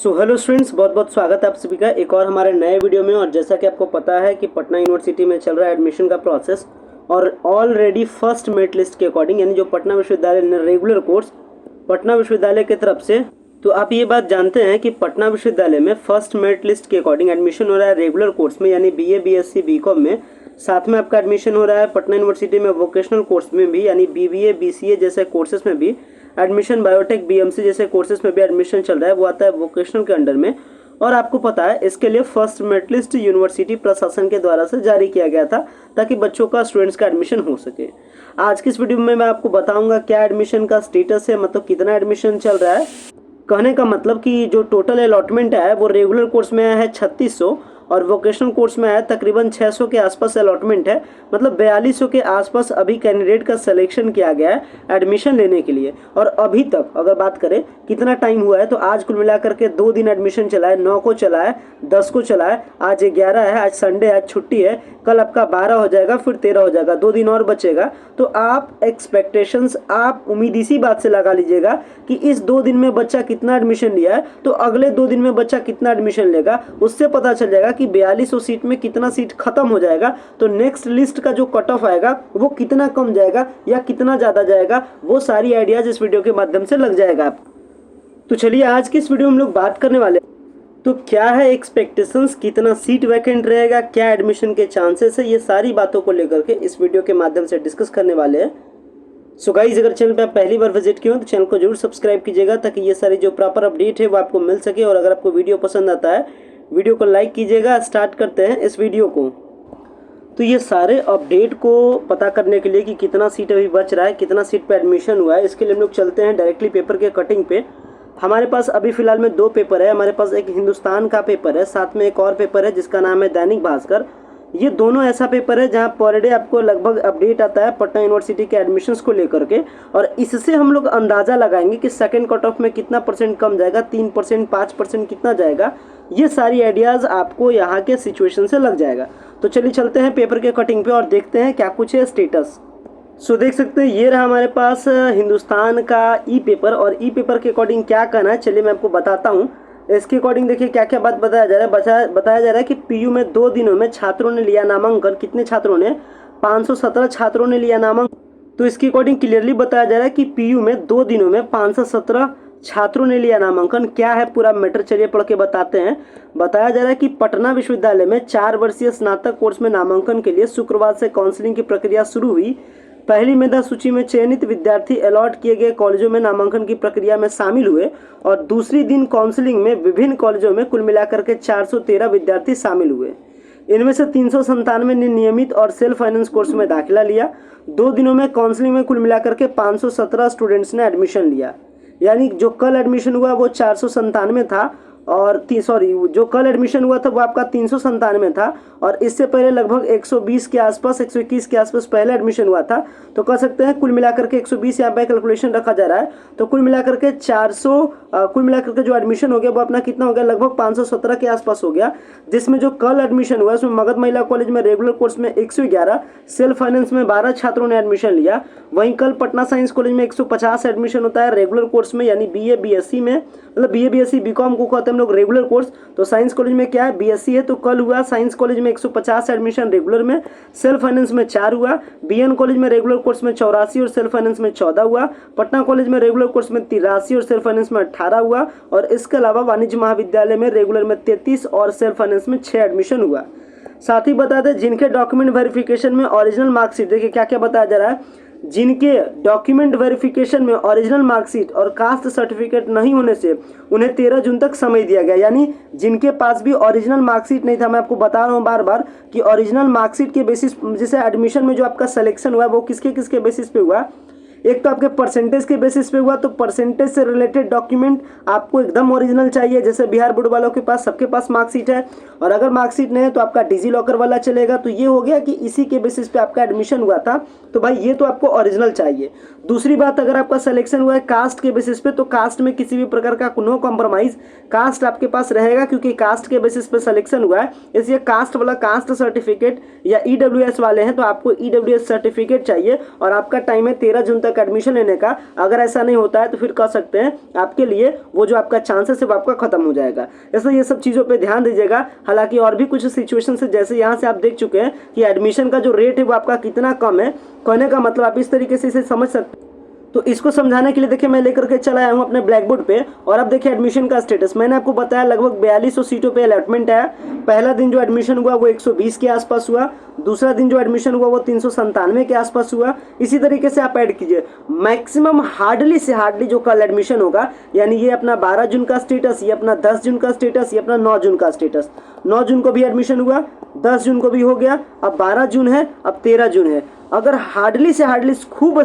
Hello students, बहुत बहुत स्वागत है आप सभी का एक और हमारे नए वीडियो में। और जैसा कि आपको पता है कि पटना यूनिवर्सिटी में चल रहा है एडमिशन का प्रोसेस और ऑलरेडी फर्स्ट मेरिट लिस्ट के अकॉर्डिंग, यानी जो पटना विश्वविद्यालय ने रेगुलर कोर्स पटना विश्वविद्यालय की तरफ से, तो आप ये बात जानते हैं कि पटना विश्वविद्यालय में फर्स्ट मेरिट लिस्ट के अकॉर्डिंग एडमिशन हो रहा है रेगुलर कोर्स में, यानी BA BSc BCom में। साथ में आपका एडमिशन हो रहा है पटना यूनिवर्सिटी में वोकेशनल कोर्स में भी, यानी BBA BCA जैसे कोर्सेज में भी एडमिशन, बायोटेक BMC जैसे कोर्सेज में भी एडमिशन चल रहा है, वो आता है वोकेशनल के अंडर में। और आपको पता है इसके लिए फर्स्ट मेरिट लिस्ट यूनिवर्सिटी प्रशासन के द्वारा से जारी किया गया था ताकि बच्चों का, स्टूडेंट्स का एडमिशन हो सके। आज की इस वीडियो में मैं आपको बताऊंगा क्या एडमिशन का स्टेटस है, मतलब कितना एडमिशन चल रहा है। कहने का मतलब कि जो टोटल अलॉटमेंट है वो रेगुलर कोर्स में है 3600 और वोकेशनल कोर्स में है तकरीबन 600 के आसपास अलॉटमेंट है, मतलब 4200 के आसपास अभी कैंडिडेट का सिलेक्शन किया गया है एडमिशन लेने के लिए। और अभी तक अगर बात करें कितना टाइम हुआ है, तो आज कुल मिलाकर के 2 दिन एडमिशन चला है, 9 को चला है, 10 को चला है, आज 11 है, आज संडे है, आज छुट्टी है, कल आपका 12 हो जाएगा, फिर 13 हो जाएगा, 2 दिन और बचेगा। तो आप एक्सपेक्टेशंस, आप उम्मीद इसी बात से लगा लीजिएगा कि इस 2 दिन में बच्चा कितना एडमिशन लिया है, तो अगले 2 दिन में बच्चा कितना एडमिशन लेगा, उससे पता चल जाएगा कि 4200 सीट में कितना सीट खत्म हो जाएगा। तो नेक्स्ट लिस्ट का जो कट ऑफ आएगा वो कितना कम जाएगा या कितना ज्यादा जाएगा, वो सारी आइडियाज इस वीडियो के माध्यम से लग जाएगा आपको। तो चलिए आज की इस वीडियो में हम लोग बात करने वाले, तो क्या है एक्सपेक्टेशंस, कितना सीट वैकेंट रहेगा, क्या एडमिशन के चांसेस है, ये सारी बातों को लेकर के इस वीडियो के माध्यम से डिस्कस करने वाले हैं। सो गाइस, अगर चैनल पे आप पहली बार विजिट किए हो तो चैनल को जरूर सब्सक्राइब कीजिएगा ताकि ये सारी जो प्रॉपर अपडेट है वो आपको मिल सके। और अगर आपको वीडियो पसंद आता है वीडियो को लाइक कीजिएगा। स्टार्ट करते हैं इस वीडियो को। तो ये सारे अपडेट को पता करने के लिए कि कितना सीट अभी बच रहा है, कितना सीट पे एडमिशन हुआ है, इसके लिए हम लोग चलते हैं डायरेक्टली पेपर के कटिंग पे। हमारे पास अभी फिलहाल में 2 पेपर है। हमारे पास एक हिंदुस्तान का पेपर है, साथ में एक और पेपर है जिसका नाम है दैनिक भास्कर। ये दोनों ऐसा पेपर है जहां पर डे आपको लगभग अपडेट आता है पटना यूनिवर्सिटी के एडमिशन्स को लेकर के, और इससे हम लोग अंदाजा लगाएंगे कि सेकंड कट ऑफ में कितना परसेंट कम जाएगा, 3%, 5% कितना जाएगा। ये सारी आइडियाज आपको यहाँ के सिचुएशन से लग जाएगा। तो चलिए चलते हैं पेपर के कटिंग पे और देखते हैं क्या कुछ है स्टेटस। सो देख सकते हैं ये रहा हमारे पास हिंदुस्तान का ई पेपर, और ई पेपर के अकॉर्डिंग क्या कहना है चलिए मैं आपको बताता हूँ। इसके अकॉर्डिंग देखिए क्या क्या बात बताया जा रहा है। बताया जा रहा है कि PU में 2 दिनों में छात्रों ने लिया नामांकन। कितने छात्रों ने? 517 छात्रों ने लिया नामांकन। तो इसके अकॉर्डिंग क्लियरली बताया जा रहा है कि PU में 2 दिनों में 517 छात्रों ने लिया नामांकन। क्या है पूरा मैटर, चलिए पढ़ के बताते हैं। बताया जा रहा है कि पटना विश्वविद्यालय में 4 वर्षीय स्नातक कोर्स में नामांकन के लिए शुक्रवार से काउंसलिंग की प्रक्रिया शुरू हुई। पहली मेधा सूची में चयनित विद्यार्थी अलॉट किए गए कॉलेजों में नामांकन की प्रक्रिया में शामिल हुए और दूसरी दिन काउंसलिंग में विभिन्न कॉलेजों में कुल मिलाकर के 413 विद्यार्थी शामिल हुए। इनमें से 397 ने नियमित और सेल्फ फाइनेंस कोर्स में दाखिला लिया। 2 दिनों में काउंसलिंग में कुल मिलाकर के 517 स्टूडेंट्स ने एडमिशन लिया। यानी जो कल एडमिशन हुआ वो 497 था, और जो कल एडमिशन हुआ था वो आपका 397 था, और इससे पहले लगभग 120 के आसपास, 121 के आसपास पहले एडमिशन हुआ था। तो कह सकते हैं कुल मिलाकर के 120 यहाँ पे कैलकुलेशन रखा जा रहा है। तो कुल मिलाकर के 400 कुल मिलाकर के जो एडमिशन हो गया वो अपना कितना हो गया, लगभग 517 के आसपास हो गया। जिसमें जो कल एडमिशन हुआ उसमें मगध महिला कॉलेज में रेगुलर कोर्स में 111, सेल्फ फाइनेंस में 12 छात्रों ने एडमिशन लिया। वहीं कल पटना साइंस कॉलेज में 150 एडमिशन होता है रेगुलर कोर्स में, यानी BA BSc में, मतलब BA BSc BCom को कहते हैं हम लोग रेगुलर कोर्स। तो साइंस कॉलेज में क्या है, BSc है, तो कल हुआ साइंस कॉलेज में 150 एडमिशन रेगुलर में, सेल्फ फाइनेंस में 4 हुआ। BN कॉलेज में रेगुलर कोर्स में 84 और सेल्फ फाइनेंस में 14 हुआ। पटना कॉलेज में रेगुलर कोर्स में 83 और सेल्फ फाइनेंस में 18 हुआ। और इसके अलावा वाणिज्य महाविद्यालय में रेगुलर में 33 और सेल्फ फाइनेंस में 6 एडमिशन हुआ। साथ ही बता दें जिनके डॉक्यूमेंट वेरिफिकेशन में ओरिजिनल मार्कशीट, देखिए क्या क्या बताया जा रहा है। जिनके डॉक्यूमेंट वेरिफिकेशन में ओरिजिनल मार्कशीट और कास्ट सर्टिफिकेट नहीं होने से उन्हें 13 जून तक समय दिया गया। यानी जिनके पास भी ओरिजिनल मार्कशीट नहीं था, मैं आपको बता रहा हूँ बार बार कि ओरिजिनल मार्कशीट के बेसिस, जैसे एडमिशन में जो आपका सिलेक्शन हुआ वो किसके किसके बेसिस पे हुआ, एक तो आपके परसेंटेज के बेसिस पे हुआ। तो परसेंटेज से रिलेटेड डॉक्यूमेंट आपको एकदम ओरिजिनल चाहिए। जैसे बिहार बोर्ड वालों के पास, सबके पास मार्कशीट है, और अगर मार्कशीट नहीं है तो आपका डिजी लॉकर वाला चलेगा। तो ये हो गया कि इसी के बेसिस पे आपका एडमिशन हुआ था, तो भाई ये तो आपको ओरिजिनल चाहिए। दूसरी बात, अगर आपका सिलेक्शन हुआ है कास्ट के बेसिस पे, तो कास्ट में किसी भी प्रकार का नो कॉम्प्रोमाइज, कास्ट आपके पास रहेगा, क्योंकि कास्ट के बेसिस पे सिलेक्शन हुआ है। इसलिए कास्ट वाला, कास्ट सर्टिफिकेट या EWS वाले हैं तो आपको EWS सर्टिफिकेट चाहिए, और आपका टाइम है 13 जून तक तक एडमिशन लेने का। अगर ऐसा नहीं होता है तो फिर कह सकते हैं आपके लिए वो जो आपका चांसेस है वो आपका खत्म हो जाएगा। इसलिए ये सब चीज़ों पे ध्यान दीजिएगा। हालांकि और भी कुछ सिचुएशन है, जैसे यहाँ से आप देख चुके हैं कि एडमिशन का जो रेट है वो आपका कितना कम है। कहने का मतलब आप इस तरीके से इसे समझ सकते हैं। तो इसको समझाने के लिए देखिए मैं लेकर के चला आया हूँ अपने ब्लैक बोर्ड पे, और अब देखिए एडमिशन का स्टेटस मैंने आपको बताया लगभग 4200 सीटों पे अलॉटमेंट है। पहला दिन जो एडमिशन हुआ वो 120 के आसपास हुआ, दूसरा दिन जो एडमिशन हुआ वो 397 के आसपास हुआ। इसी तरीके से आप ऐड कीजिए, मैक्सिमम हार्डली से हार्डली जो कल एडमिशन होगा, यानी ये अपना 12 जून का स्टेटस, ये अपना 10 जून का स्टेटस, ये अपना 9 जून का स्टेटस। 9 जून को भी एडमिशन हुआ, 10 जून को भी हो गया, अब 12 जून है, अब 13 जून है। अगर हार्डली से हार्डली खूब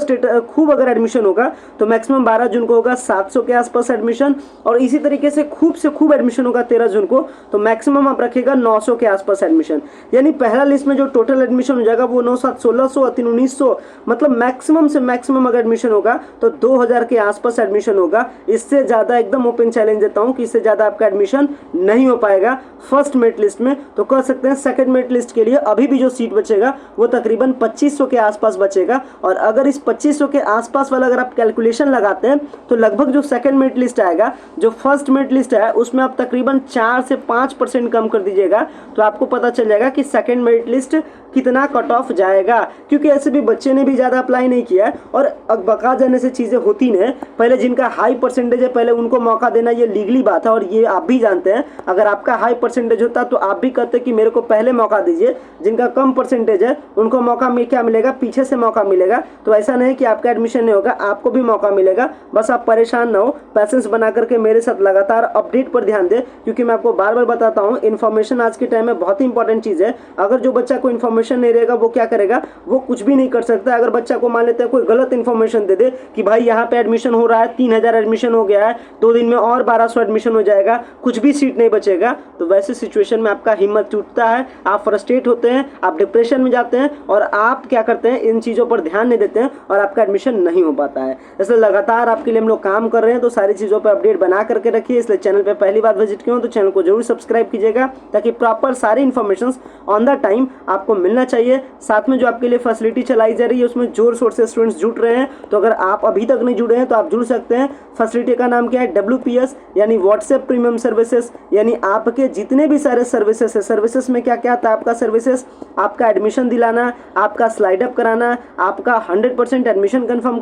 अगर एडमिशन होगा तो मैक्सिमम 12 जून को होगा 700 के आसपास एडमिशन, और इसी तरीके से खूब एडमिशन होगा 13 जून को, तो मैक्सिमम आप रखिएगा 900 के आसपास एडमिशन। यानी पहला लिस्ट में जो टोटल एडमिशन हो जाएगा वो 9 7 1600 और 3 1900, मतलब मैक्सिमम से मैक्सिमम अगर एडमिशन होगा तो 2000 के आसपास एडमिशन होगा। इससे ज़्यादा एकदम ओपन चैलेंज देता हूँ कि इससे ज़्यादा आपका एडमिशन नहीं हो पाएगा फर्स्ट मेरिट लिस्ट में। तो कह सकते हैं सेकंड मेरिट लिस्ट के लिए अभी भी जो सीट बचेगा वो तकरीबन 2500 के आसपास बचेगा। और अगर इस 2500 के आसपास वाला अगर आप कैलकुलेशन लगाते हैं तो लगभग जो सेकंड मेरिट लिस्ट आएगा, जो फर्स्ट मेरिट लिस्ट है, उसमें आप तकरीबन 4 से 5% कम कर दीजिएगा तो आपको पता चल जाएगा कि सेकंड मेरिट लिस्ट कितना कट ऑफ जाएगा। क्योंकि ऐसे भी बच्चे ने भी ज़्यादा अप्लाई नहीं किया और बका जाने से चीज़ें होती नहीं। पहले जिनका हाई परसेंटेज है पहले उनको मौका देना ये लीगली बात है, और ये आप भी जानते हैं। अगर आपका हाई परसेंटेज होता तो आप भी कहते कि मेरे को पहले मौका दीजिए। जिनका कम परसेंटेज है उनको मौका क्या मिलेगा, पीछे से मौका मिलेगा। तो ऐसा नहीं कि आपका एडमिशन नहीं होगा, आपको भी मौका मिलेगा। बस आप परेशान ना हो, पैसेंस बना करके मेरे साथ लगातार अपडेट पर ध्यान दें, क्योंकि मैं आपको बार बार बताता हूँ इन्फॉर्मेशन आज के टाइम में बहुत ही इंपॉर्टेंट चीज़ है। अगर जो बच्चा को इन्फॉर्मेशन नहीं रहेगा वो क्या करेगा, वो कुछ भी नहीं कर सकता। अगर बच्चा को मान लेते हैं कोई गलत इन्फॉर्मेशन दे दे कि भाई यहाँ पे एडमिशन हो रहा है, 3000 एडमिशन हो गया है, 2 दिन में और 1200 एडमिशन हो जाएगा, कुछ भी सीट नहीं बचेगा, तो वैसे सिचुएशन में आपका हिम्मत टूटता है, आप फ्रस्ट्रेट होते हैं, आप डिप्रेशन में जाते हैं, और आप क्या करते हैं, इन चीज़ों पर ध्यान नहीं देते हैं और आपका एडमिशन नहीं हो पाता है। इसलिए लगातार आपके लिए हम लोग काम कर रहे हैं, तो सारी चीज़ों पर अपडेट बना करके रखिए। इसलिए चैनल पर पहली बार विजिट किया हो तो चैनल को जरूर सब्सक्राइब कीजिएगा, ताकि प्रॉपर सारी इन्फॉर्मेशन ऑन द टाइम आपको मिलना चाहिए। साथ में जो आपके लिए फैसिलिटी चलाई जा रही है उसमें जोर शोर से स्टूडेंट्स जुड़ रहे हैं, तो अगर आप अभी तक नहीं जुड़े हैं तो आप जुड़ सकते हैं। फैसिलिटी का नाम क्या है, WPS यानी व्हाट्सएप प्रीमियम सर्विसेज। यानी आपके जितने भी सारे सर्विसेज है, सर्विसेज में क्या क्या आता है आपका सर्विसेज, आपका एडमिशन दिलाना, आपका स्लाइड अप कराना, आपका 100% एडमिशन कंफर्म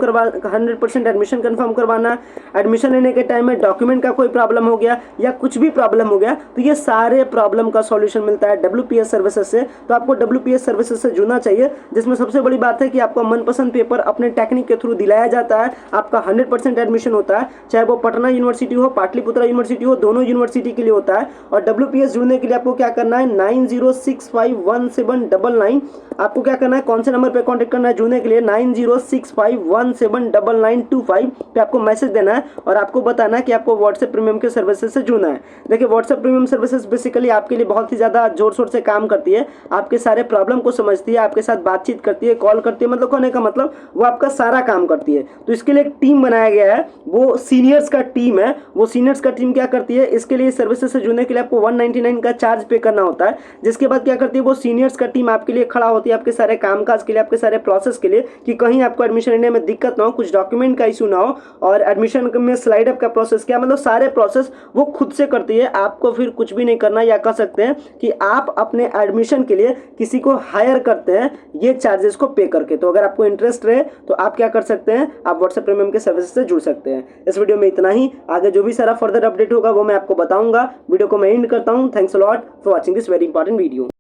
करवाना, एडमिशन लेने के टाइम में डॉक्यूमेंट का कोई प्रॉब्लम हो गया या कुछ भी प्रॉब्लम हो गया तो ये सारे प्रॉब्लम का सॉल्यूशन मिलता है WPS सर्विसेज से। तो आपको WPS सर्विसेज से जुड़ना चाहिए, जिसमें सबसे बड़ी बात है कि आपका मनपसंद पेपर अपने टेक्निक के थ्रू दिलाया जाता है, आपका 100% एडमिशन होता है, चाहे वो पटना यूनिवर्सिटी हो, पाटलिपुत्रा यूनिवर्सिटी हो, दोनों यूनिवर्सिटी के लिए होता है। और WPS जुड़ने के लिए आपको क्या करना है, 90651799, आपको क्या करना है, कौन से नंबर पे कांटेक्ट करना है जुड़ने के लिए, 9065179925 पे आपको मैसेज देना है और आपको बताना है कि आपको व्हाट्सएप प्रीमियम के सर्विसेज से जुड़ना है। देखिए व्हाट्सएप प्रीमियम सर्विसेज बेसिकली आपके लिए बहुत ही ज़्यादा जोर शोर से काम करती है, आपके सारे प्रॉब्लम को समझती है, आपके साथ बातचीत करती है, कॉल करती है, मतलब कहने का मतलब वो आपका सारा काम करती है। तो इसके लिए एक टीम बनाया गया है, वो सीनियर्स का टीम है। वो सीनियर्स का टीम क्या करती है, इसके लिए सर्विसेज से जुड़ने के लिए आपको 199 का चार्ज पे करना होता है। जिसके बाद क्या करती है, वो सीनियर्स का टीम आपके लिए खड़ा होती है, आपके सारे कामकाज के लिए, आपके सारे प्रोसेस के लिए, कि कहीं आपको एडमिशन लेने में दिक्कत ना हो, कुछ डॉक्यूमेंट का इशू ना हो, और एडमिशन में स्लाइड अप का प्रोसेस क्या, मतलब सारे प्रोसेस वो खुद से करती है। आपको फिर कुछ भी नहीं करना, या कह सकते हैं कि आप अपने एडमिशन के लिए किसी को हायर करते हैं ये चार्जेस को पे करके। तो अगर आपको इंटरेस्ट रहे तो आप क्या कर सकते हैं, आप व्हाट्सएप प्रीमियम के सर्विस से जुड़ सकते हैं। इस वीडियो में इतना ही, आगे जो भी सारा फर्दर अपडेट होगा वो मैं आपको बताऊंगा। वीडियो को मैं एंड करता हूं। Thanks a lot for watching this very important video.